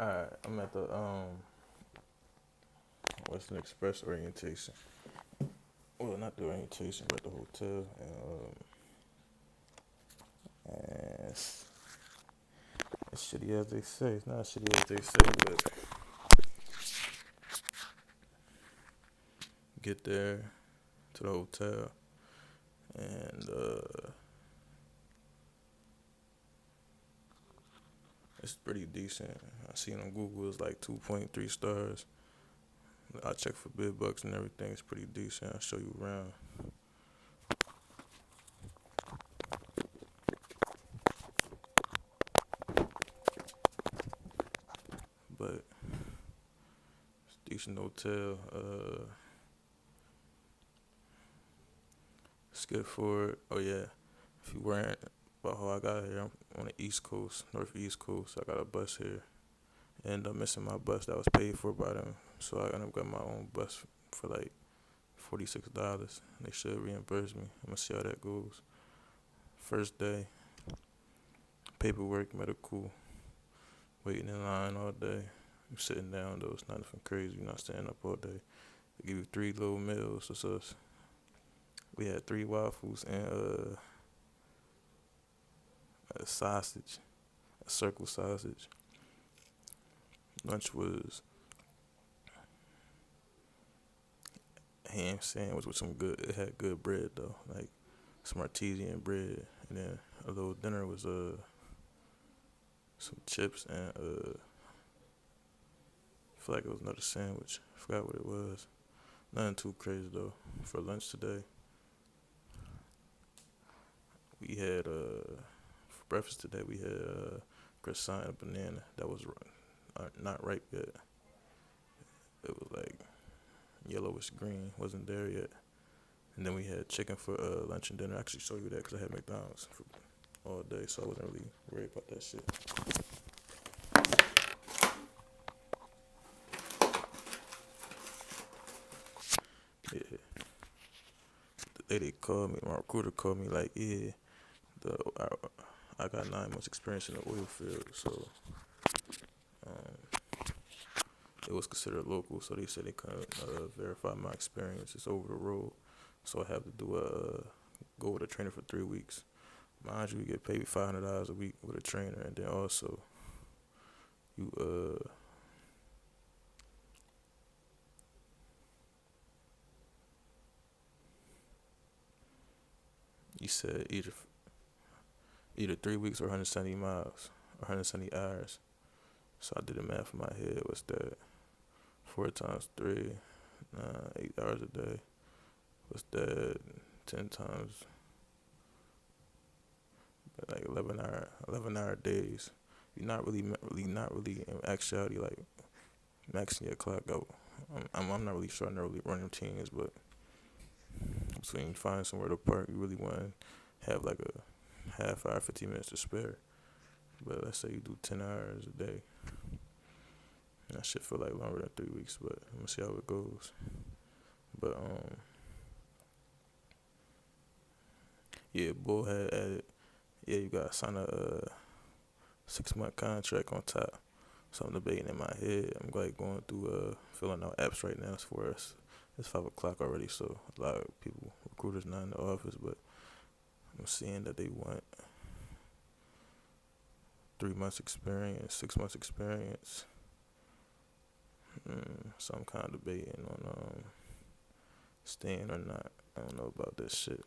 Alright, I'm at the Western Express orientation. Well, not the orientation, but the hotel, and it's shitty as they say. It's not as shitty as they say, but get there to the hotel, and it's pretty decent. I seen on Google it's like 2.3 stars. I check for bid bucks and everything. It's pretty decent. I'll show you around. But it's a decent hotel. It's good for it. Oh yeah, if you weren't about how I got here, I'm on the East Coast, Northeast Coast. I got a bus here. Ended up missing my bus that was paid for by them, so I ended up getting my own bus for like $46. They should reimburse me. I'm gonna see how that goes. First day, paperwork, medical, waiting in line all day. I'm sitting down though. It's not nothing crazy. You're not standing up all day. They give you 3 little meals. That's us. We had 3 waffles and a sausage, a circle sausage. Lunch was ham sandwich with some good. It had good bread though, like some artesian bread, and then a little dinner was some chips and I feel like it was another sandwich. I forgot what it was. Nothing too crazy though. For lunch today, we had for breakfast today we had croissant and banana that was not ripe yet. It was like yellowish green, wasn't there yet. And then we had chicken for lunch and dinner. I actually show you that because I had McDonald's for all day, so I wasn't really worried about that shit. Yeah, the day they called me, my recruiter called me like, yeah, the I got 9 months experience in the oil field, so um, it was considered local. So they said they couldn't verify my experience. It's over the road, so I have to do go with a trainer for 3 weeks. Mind you, you get paid $500 a week with a trainer, and then also you you said either 3 weeks or 170 miles or 170 hours. So I did the math in my head. What's that? 4 times 3, 8 hours a day. What's that? 10 times like 11 hour days. You're not really in actuality like maxing your clock out. I'm not really sure. I never really running routines, but between finding somewhere to park, you really want to have like a half hour, 15 minutes to spare. But let's say you do 10 hours a day. That shit feel like longer than 3 weeks, but I'm gonna see how it goes. But yeah, Bull had added. Yeah, you gotta sign a 6 month contract on top. So I'm debating in my head. I'm like going through filling out apps right now. For us, it's 5 o'clock already, so a lot of people, recruiters, not in the office, but I'm seeing that they want 3 months experience, 6 months experience. So I'm kind of debating on staying or not. I don't know about this shit.